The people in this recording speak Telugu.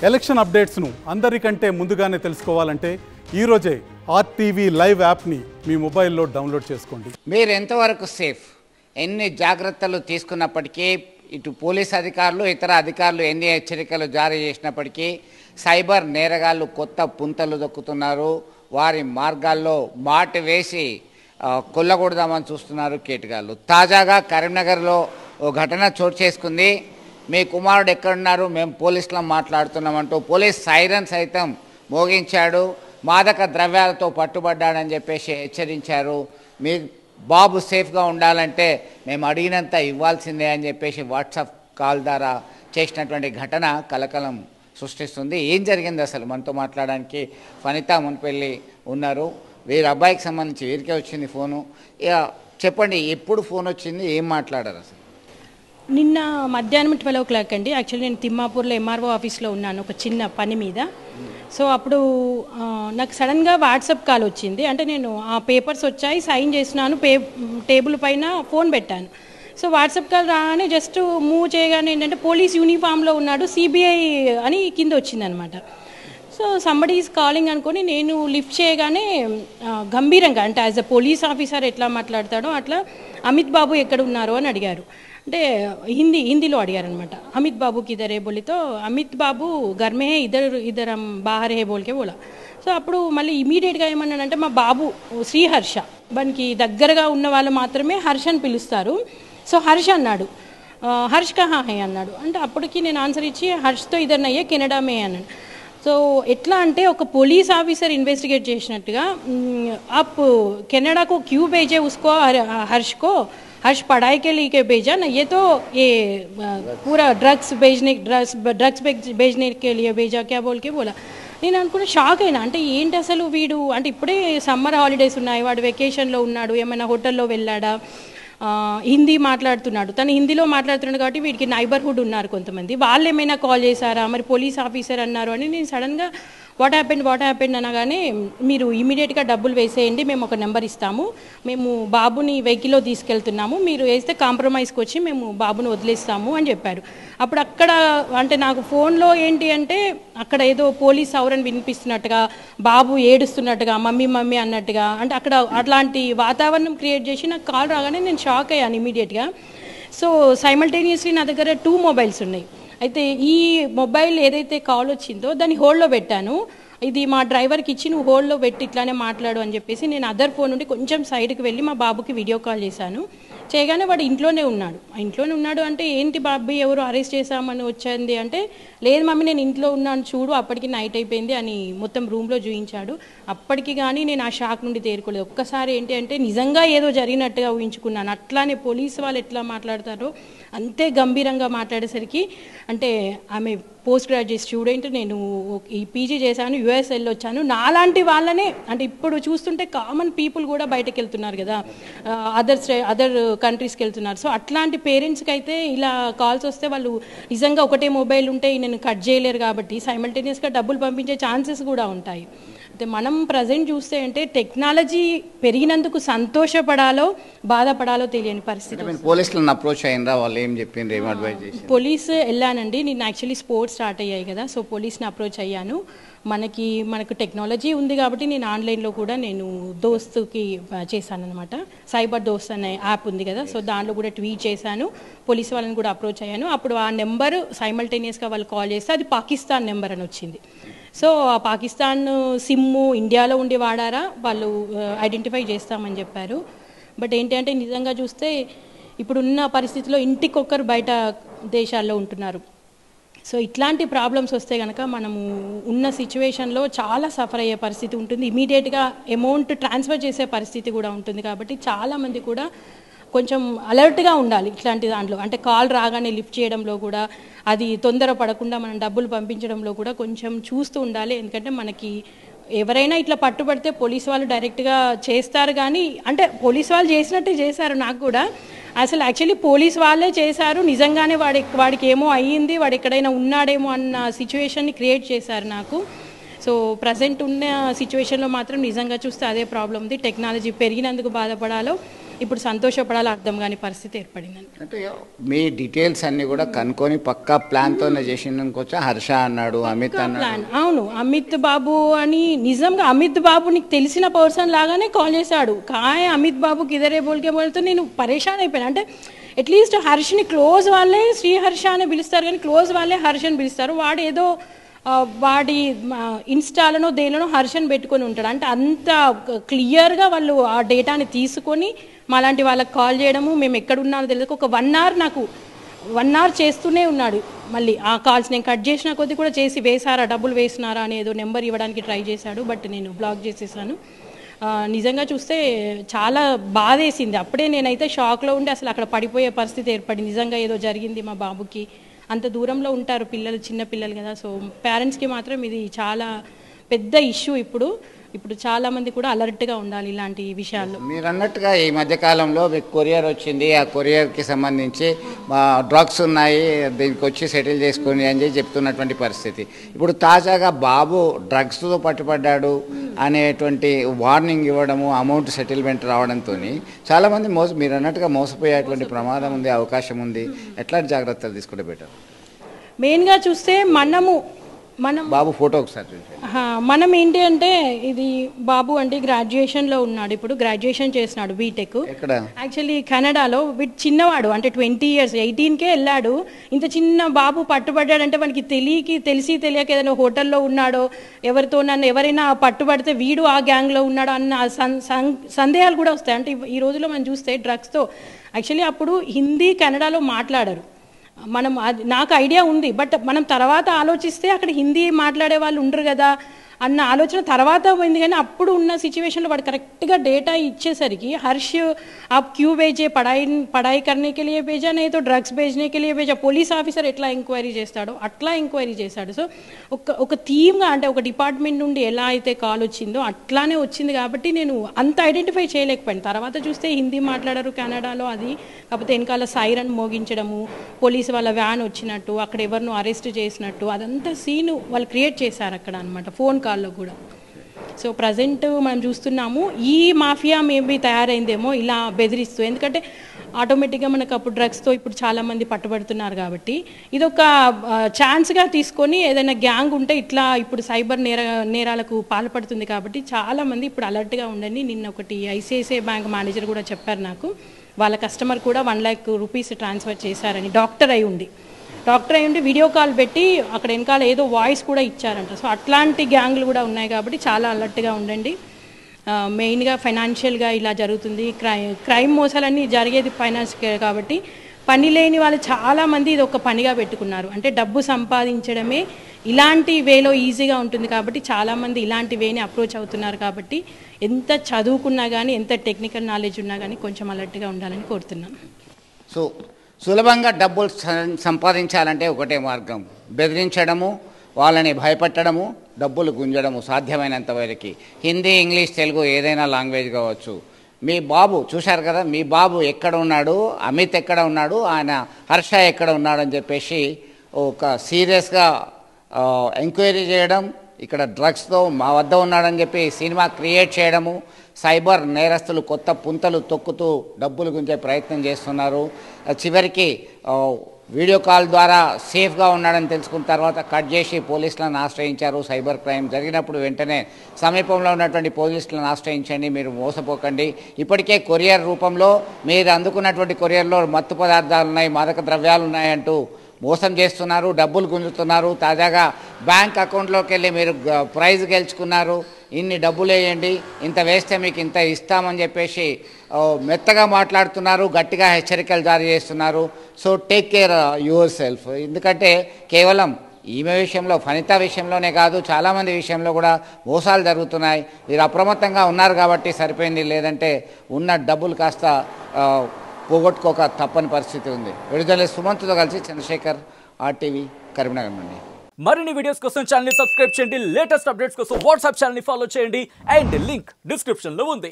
ఎలక్షన్ అప్డేట్స్ను అందరికంటే ముందుగానే తెలుసుకోవాలంటే ఈరోజే ఆర్టీవీ లైవ్ యాప్ని మీ మొబైల్లో డౌన్లోడ్ చేసుకోండి. మీరు ఎంతవరకు సేఫ్, ఎన్ని జాగ్రత్తలు తీసుకున్నప్పటికీ ఇటు పోలీస్ అధికారులు ఇతర అధికారులు ఎన్ని హెచ్చరికలు జారీ చేసినప్పటికీ సైబర్ నేరగాళ్ళు కొత్త పుంతలు దొక్కుతున్నారు. వారి మార్గాల్లో మాటు వేసి కొల్లగొడదామని చూస్తున్నారు కేటుగాళ్ళు. తాజాగా కరీంనగర్లో ఓ ఘటన చోటు చేసుకుంది. మీ కుమారుడు ఎక్కడున్నారు, మేము పోలీసులం మాట్లాడుతున్నామంటూ పోలీస్ సైరన్ సైతం మోగించాడు. మాదక ద్రవ్యాలతో పట్టుబడ్డాడని చెప్పేసి హెచ్చరించారు. మీ బాబు సేఫ్గా ఉండాలంటే మేము అడిగినంత ఇవ్వాల్సిందే అని చెప్పేసి వాట్సాప్ కాల్ ద్వారా చేసినటువంటి ఘటన కలకలం సృష్టిస్తుంది. ఏం జరిగింది అసలు? మనతో మాట్లాడడానికి ఫణిత మున్పెల్లి ఉన్నారు. వీరి అబ్బాయికి సంబంధించి వీరికే వచ్చింది ఫోను. ఇక చెప్పండి, ఎప్పుడు ఫోన్ వచ్చింది, ఏం మాట్లాడారు అసలు? నిన్న మధ్యాహ్నం 12 o'clock అండి. యాక్చువల్లీ నేను తిమ్మాపూర్లో ఎంఆర్ఓ ఆఫీస్లో ఉన్నాను ఒక చిన్న పని మీద. సో అప్పుడు నాకు సడన్గా వాట్సాప్ కాల్ వచ్చింది. అంటే నేను ఆ పేపర్స్ వచ్చాయి, సైన్ చేసినాను, టేబుల్ పైన ఫోన్ పెట్టాను. సో వాట్సాప్ కాల్ రాగానే జస్ట్ మూవ్ చేయగానే ఏంటంటే పోలీస్ యూనిఫామ్లో ఉన్నాడు, సిబిఐ అని కింద వచ్చిందనమాట. సో సంబడీ ఈజ్ కాలింగ్ అనుకొని నేను లిఫ్ట్ చేయగానే గంభీరంగా, అంటే యాజ్ అ పోలీస్ ఆఫీసర్ ఎట్లా మాట్లాడతాడో అట్లా అమిత్ బాబు ఎక్కడ ఉన్నారు అని అడిగారు. అంటే హిందీలో అడిగారనమాట. అమిత్ బాబుకి ఇద్దరే బోలితో అమిత్ బాబు గర్మే హే, ఇద్దరు బాహర్ హే బోల్కే బోలా. సో అప్పుడు మళ్ళీ ఇమీడియట్గా ఏమన్నాడంటే మా బాబు శ్రీహర్ష, మనకి దగ్గరగా ఉన్న వాళ్ళు మాత్రమే హర్ష అని పిలుస్తారు. సో హర్ష అన్నాడు. హర్ష్ కహా హే అన్నాడు. అంటే అప్పటికి నేను ఆన్సర్ ఇచ్చి హర్ష్తో ఇద్దరు నయ్యే కెనడా మే అన్నాడు. సో ఎట్లా అంటే ఒక పోలీస్ ఆఫీసర్ ఇన్వెస్టిగేట్ చేసినట్టుగా आप कनाडा को क्यों भेजे उसको, हर्ष को, हर्ष पढ़ाई के लिए भेजा ना, ये तो ये पूरा ड्रग्स भेजने के लिए भेजा क्या बोल के बोला. నేను అనుకున్న షాక్ అయినా. అంటే ఏంటి అసలు వీడు, అంటే ఇప్పుడే సమ్మర్ హాలిడేస్ ఉన్నాయి, వాడు వెకేషన్లో ఉన్నాడు, ఏమైనా హోటల్లో వెళ్ళాడా, హిందీ మాట్లాడుతున్నాడు, తను హిందీలో మాట్లాడుతున్నాడు కాబట్టి వీడికి నైబర్హుడ్ ఉన్నారు కొంతమంది, వాళ్ళు ఏమైనా కాల్ చేశారా, మరి పోలీస్ ఆఫీసర్ అన్నారు అని నేను సడన్గా వాట్ హ్యాపెండ్ అనగానే మీరు ఇమీడియట్గా డబ్బులు వేసేయండి, మేము ఒక నెంబర్ ఇస్తాము, మేము బాబుని వెహికల్లో తీసుకెళ్తున్నాము, మీరు వేస్తే కాంప్రమైజ్కి వచ్చి మేము బాబుని వదిలేస్తాము అని చెప్పారు. అప్పుడు అక్కడ అంటే నాకు ఫోన్లో ఏంటి అంటే అక్కడ ఏదో పోలీస్ సౌరన్ వినిపిస్తున్నట్టుగా, బాబు ఏడుస్తున్నట్టుగా, మమ్మీ అన్నట్టుగా, అంటే అక్కడ అట్లాంటి వాతావరణం క్రియేట్ చేసి నాకు కాల్ రాగానే నేను షాక్ అయ్యాను ఇమీడియట్గా. సో సైమల్టేనియస్లీ నా దగ్గర 2 మొబైల్స్ ఉన్నాయి. అయితే ఈ మొబైల్ ఏదైతే కాల్ వచ్చిందో దాన్ని హోల్డ్లో పెట్టాను. ఇది మా డ్రైవర్కి ఇచ్చి నువ్వు హోల్డ్లో పెట్టి ఇట్లానే మాట్లాడు అని చెప్పేసి నేను అదర్ ఫోన్ నుండి కొంచెం సైడ్కి వెళ్ళి మా బాబుకి వీడియో కాల్ చేశాను. చేయగానే వాడు ఇంట్లోనే ఉన్నాడు. అంటే ఏంటి బాబీ, ఎవరు అరెస్ట్ చేశామని వచ్చింది అంటే, లేదు మమ్మీ నేను ఇంట్లో ఉన్నాను చూడు, అప్పటికి నైట్ అయిపోయింది అని మొత్తం రూమ్లో చూపించాడు. అప్పటికి కానీ నేను ఆ షాక్ నుండి తేరుకోలేదు. ఒక్కసారి ఏంటి అంటే నిజంగా ఏదో జరిగినట్టుగా ఊహించుకున్నాను. అట్లానే పోలీసు వాళ్ళు ఎట్లా మాట్లాడతారో అంతే గంభీరంగా మాట్లాడేసరికి, అంటే ఆమె పోస్ట్ గ్రాడ్యుయేట్ స్టూడెంట్, నేను ఈ పీజీ చేశాను, యుఎస్ వెళ్ళొచ్చాను, నాలాంటి వాళ్ళనే, అంటే ఇప్పుడు చూస్తుంటే కామన్ పీపుల్ కూడా బయటకు వెళ్తున్నారు కదా, అదర్ కంట్రీస్కి వెళ్తున్నారు. సో అట్లాంటి పేరెంట్స్కి అయితే ఇలా కాల్స్ వస్తే వాళ్ళు నిజంగా ఒకటే మొబైల్ ఉంటే నేను కట్ చేయలేరు కాబట్టి సైమల్టేనియస్గా డబ్బులు పంపించే ఛాన్సెస్ కూడా ఉంటాయి. అయితే మనం ప్రజెంట్ చూస్తే అంటే టెక్నాలజీ పెరిగినందుకు సంతోషపడాలో బాధపడాలో తెలియని పరిస్థితి. పోలీసులను అప్రోచ్ అయ్యిందా, వాళ్ళు ఏం చెప్పిండ్రు, ఏం అడ్వైజ్ చేసి? పోలీస్ వెళ్ళానండి. నేను యాక్చువల్లీ స్పోర్ట్స్ స్టార్ట్ అయ్యాయి కదా, సో పోలీస్ని అప్రోచ్ అయ్యాను. మనకు టెక్నాలజీ ఉంది కాబట్టి నేను ఆన్లైన్లో కూడా నేను దోస్తుకి చేశాను అనమాట. సైబర్ దోస్త్ అనే యాప్ ఉంది కదా, సో దాంట్లో కూడా ట్వీట్ చేశాను, పోలీస్ వాళ్ళని కూడా అప్రోచ్ అయ్యాను. అప్పుడు ఆ నెంబర్ సైమల్టేనియస్గా వాళ్ళు కాల్ చేస్తే అది పాకిస్తాన్ నెంబర్ అని వచ్చింది. సో ఆ పాకిస్తాన్ సిమ్ము ఇండియాలో ఉండి వాడారా, వాళ్ళు ఐడెంటిఫై చేస్తామని చెప్పారు. బట్ ఏంటి అంటే నిజంగా చూస్తే ఇప్పుడున్న పరిస్థితిలో ఇంటికొకరు బయట దేశాల్లో ఉంటున్నారు. సో ఇట్లాంటి ప్రాబ్లమ్స్ వస్తే కనుక మనము ఉన్న సిచ్యువేషన్లో చాలా సఫర్ అయ్యే పరిస్థితి ఉంటుంది. ఇమీడియట్గా అమౌంట్ ట్రాన్స్ఫర్ చేసే పరిస్థితి కూడా ఉంటుంది. కాబట్టి చాలామంది కూడా కొంచెం అలర్ట్గా ఉండాలి ఇట్లాంటి దాంట్లో. అంటే కాల్ రాగానే లిఫ్ట్ చేయడంలో కూడా, అది తొందర పడకుండా మనం డబ్బులు పంపించడంలో కూడా కొంచెం చూస్తూ ఉండాలి. ఎందుకంటే మనకి ఎవరైనా ఇట్లా పట్టుబడితే పోలీసు వాళ్ళు డైరెక్ట్గా చేస్తారు, కానీ అంటే పోలీసు వాళ్ళు చేసినట్టే చేశారు నాకు కూడా. అసలు యాక్చువల్లీ పోలీస్ వాళ్ళే చేశారు, నిజంగానే వాడికి ఏమో అయ్యింది, వాడు ఎక్కడైనా ఉన్నాడేమో అన్న సిచ్యువేషన్ని క్రియేట్ చేశారు నాకు. సో ప్రజెంట్ ఉన్న సిచ్యువేషన్లో మాత్రం నిజంగా చూస్తే అదే ప్రాబ్లం ఉంది. టెక్నాలజీ పెరిగినందుకు బాధపడాలో ఇప్పుడు సంతోషపడాలో అర్థం కాని పరిస్థితి ఏర్పడిందండి. అంటే మీ డీటెయిల్స్ అన్ని కూడా కనుక్కొని పక్కా ప్లాన్తోనే చేసిందనుకోవచ్చా? హర్ష అన్నాడు, అమిత్ అన్నాడు. ప్లాన్ అవును, అమిత్ బాబు అని నిజంగా అమిత్ బాబు నీకు తెలిసిన పర్సన్ లాగానే కాల్ చేశాడు. కాయ అమిత్ బాబుకి ఇదరే బోల్కే బోల్తో నేను పరేషాన్ అయిపోయాను. అంటే అట్లీస్ట్ హర్షని క్లోజ్ వాళ్ళే శ్రీహర్ష అని పిలుస్తారు, కానీ క్లోజ్ వాళ్ళే హర్షని పిలుస్తారు. వాడు ఏదో వాడి ఇన్స్టాలను దేనిలోనో హర్షని పెట్టుకొని ఉంటాడు. అంటే అంత క్లియర్గా వాళ్ళు ఆ డేటాని తీసుకొని మాలాంటి వాళ్ళకి కాల్ చేయడము, మేము ఎక్కడున్నామో తెలియదు. ఒక 1 hour నాకు 1 hour చేస్తూనే ఉన్నాడు. మళ్ళీ ఆ కాల్స్ నేను కట్ చేసిన కొద్దీ కూడా చేసి వేసారా, డబ్బులు వేసినారా అని ఏదో నెంబర్ ఇవ్వడానికి ట్రై చేశాడు. బట్ నేను బ్లాక్ చేసేసాను. నిజంగా చూస్తే చాలా బాధేసింది. అప్పుడే నేనైతే షాక్లో ఉండి అసలు అక్కడ పడిపోయే పరిస్థితి ఏర్పడింది. నిజంగా ఏదో జరిగింది మా బాబుకి. అంత దూరంలో ఉంటారు పిల్లలు, చిన్న పిల్లలు కదా. సో పేరెంట్స్కి మాత్రం ఇది చాలా పెద్ద ఇష్యూ. ఇప్పుడు చాలామంది కూడా అలర్ట్గా ఉండాలి ఇలాంటి విషయాల్లో. మీరు అన్నట్టుగా ఈ మధ్యకాలంలో మీకు కొరియర్ వచ్చింది, ఆ కొరియర్కి సంబంధించి డ్రగ్స్ ఉన్నాయి, దీనికి వచ్చి సెటిల్ చేసుకొని అని చెప్తున్నటువంటి పరిస్థితి. ఇప్పుడు తాజాగా బాబు డ్రగ్స్తో పట్టుబడ్డాడు అనేటువంటి వార్నింగ్ ఇవ్వడము, అమౌంట్ సెటిల్మెంట్ రావడంతో చాలామంది మీరు అన్నట్టుగా మోసపోయేటువంటి ప్రమాదం ఉంది, అవకాశం ఉంది. ఎట్లాంటి జాగ్రత్తలు తీసుకుంటే బెటర్? మెయిన్గా చూస్తే మనం బాబు ఫోటో ఒకసారి చూసి మనం ఏంటి అంటే, ఇది బాబు అంటే గ్రాడ్యుయేషన్లో ఉన్నాడు. ఇప్పుడు గ్రాడ్యుయేషన్ చేస్తున్నాడు బీటెక్. యాక్చువల్లీ కెనడాలో. చిన్నవాడు అంటే 20 years 18కే వెళ్ళాడు. ఇంత చిన్న బాబు పట్టుబడ్డాడంటే మనకి తెలిసి తెలియక ఏదైనా హోటల్లో ఉన్నాడో, ఎవరైనా పట్టుబడితే వీడు ఆ గ్యాంగ్లో ఉన్నాడో అన్న సందేహాలు కూడా వస్తాయి. అంటే ఈ రోజుల్లో మనం చూస్తే డ్రగ్స్తో యాక్చువల్లీ అప్పుడు హిందీ కన్నడలో మాట్లాడరు. నాకు ఐడియా ఉంది, బట్ మనం తర్వాత ఆలోచిస్తే అక్కడ హిందీ మాట్లాడే వాళ్ళు ఉండరు కదా అన్న ఆలోచన తర్వాత పోయింది. కానీ అప్పుడు ఉన్న సిచ్యువేషన్లో వాడు కరెక్ట్గా డేటా ఇచ్చేసరికి హర్ష్ आप क्यों भेजे, पढ़ाई करने के लिए भेजा, नहीं तो ड्रग्स भेजने के लिए भेजा, పోలీస్ ఆఫీసర్ ఎట్లా ఎంక్వైరీ చేస్తాడో అట్లా ఎంక్వైరీ చేశాడు. సో ఒక థీమ్గా అంటే ఒక డిపార్ట్మెంట్ నుండి ఎలా అయితే కాల్ వచ్చిందో అట్లానే వచ్చింది. కాబట్టి నేను అంత ఐడెంటిఫై చేయలేకపోయాను. తర్వాత చూస్తే హిందీ మాట్లాడారు కెనడాలో, అది కాకపోతే వెనకాల సైరన్ మోగించడము, పోలీసు వాళ్ళ వ్యాన్ వచ్చినట్టు, అక్కడ ఎవరినో అరెస్ట్ చేసినట్టు, అదంతా సీను వాళ్ళు క్రియేట్ చేశారు అక్కడ అనమాట, ఫోన్ కాల్లో కూడా. సో ప్రజెంట్ మనం చూస్తున్నాము ఈ మాఫియా మేబీ తయారైందేమో ఇలా బెదిరిస్తూ. ఎందుకంటే ఆటోమేటిక్గా మనకు అప్పుడు డ్రగ్స్తో ఇప్పుడు చాలామంది పట్టుబడుతున్నారు కాబట్టి ఇదొక ఛాన్స్గా తీసుకొని ఏదైనా గ్యాంగ్ ఉంటే ఇట్లా ఇప్పుడు సైబర్ నేరాలకు పాల్పడుతుంది. కాబట్టి చాలామంది ఇప్పుడు అలర్ట్గా ఉండండి. నిన్న ఒకటి ఐసిఐసిఐ బ్యాంక్ మేనేజర్ కూడా చెప్పారు నాకు, వాళ్ళ కస్టమర్ కూడా 1 lakh rupees ట్రాన్స్ఫర్ చేశారని. డాక్టర్ అయి ఉండి వీడియో కాల్ పెట్టి అక్కడ వెనకాల ఏదో వాయిస్ కూడా ఇచ్చారంట. సో అట్లాంటి గ్యాంగ్లు కూడా ఉన్నాయి కాబట్టి చాలా అలర్ట్గా ఉండండి. మెయిన్గా ఫైనాన్షియల్గా ఇలా జరుగుతుంది. క్రైమ్ మోసాలన్నీ జరిగేది ఫైనాన్స్ కాబట్టి పని లేని వాళ్ళు చాలామంది ఇది ఒక పనిగా పెట్టుకున్నారు. అంటే డబ్బు సంపాదించడమే ఇలాంటి వేలో ఈజీగా ఉంటుంది కాబట్టి చాలామంది ఇలాంటి వేని అప్రోచ్ అవుతున్నారు. కాబట్టి ఎంత చదువుకున్నా కానీ, ఎంత టెక్నికల్ నాలెడ్జ్ ఉన్నా కానీ కొంచెం అలర్ట్గా ఉండాలని కోరుతున్నాను. సో సులభంగా డబ్బులు సంపాదించాలంటే ఒకటే మార్గం, బెదిరించడము, వాళ్ళని భయపెట్టడము, డబ్బులు గుంజడము సాధ్యమైనంత వరకు. హిందీ, ఇంగ్లీష్, తెలుగు ఏదైనా లాంగ్వేజ్ కావచ్చు. మీ బాబు చూశారు కదా, మీ బాబు ఎక్కడ ఉన్నాడు, అమిత్ ఎక్కడ ఉన్నాడు, ఆయన హర్ష ఎక్కడ ఉన్నాడు అని చెప్పేసి ఒక సీరియస్గా ఎంక్వైరీ చేయడం, ఇక్కడ డ్రగ్స్తో మా వద్ద ఉన్నాడని చెప్పి సినిమా క్రియేట్ చేయడము, సైబర్ నేరస్తులు కొత్త పుంతలు తొక్కుతూ డబ్బులు గుంజే ప్రయత్నం చేస్తున్నారు. చివరికి వీడియో కాల్ ద్వారా సేఫ్గా ఉన్నాడని తెలుసుకున్న తర్వాత కట్ చేసి పోలీసులను ఆశ్రయించారు. సైబర్ క్రైమ్ జరిగినప్పుడు వెంటనే సమీపంలో ఉన్నటువంటి పోలీసులను ఆశ్రయించండి, మీరు మోసపోకండి. ఇప్పటికే కొరియర్ రూపంలో మీరు అందుకున్నటువంటి కొరియర్లో మత్తు పదార్థాలు ఉన్నాయి, మాదక ద్రవ్యాలు ఉన్నాయంటూ మోసం చేస్తున్నారు, డబ్బులు గుంజుతున్నారు. తాజాగా బ్యాంక్ అకౌంట్లోకి వెళ్ళి మీరు ప్రైజ్ గెలుచుకున్నారు, ఇన్ని డబ్బులు వేయండి, ఇంత వేస్తే మీకు ఇంత ఇస్తామని చెప్పేసి మెత్తగా మాట్లాడుతున్నారు, గట్టిగా హెచ్చరికలు జారీ చేస్తున్నారు. So take care your self. ఎందుకంటే కేవలం ఈమె విషయంలో, ఫలిత విషయంలోనే కాదు, చాలామంది విషయంలో కూడా మోసాలు జరుగుతున్నాయి. మీరు అప్రమత్తంగా ఉన్నారు కాబట్టి సరిపోయింది, లేదంటే ఉన్న డబ్బులు కాస్త పోగొట్టుకోక తప్పని పరిస్థితి ఉంది. విడుదల సుమంత్తో కలిసి చంద్రశేఖర్, RTV, కరీంనగర్ నుండి. మరిన్ని వీడియోస్ కోసం ఛానల్ ని సబ్స్క్రైబ్ చేయండి, లేటెస్ట్ అప్డేట్స్ కోసం వాట్సాప్ ఛానల్ ని ఫాలో చేయండి, అండ్ లింక్ డిస్క్రిప్షన్ లో ఉంది.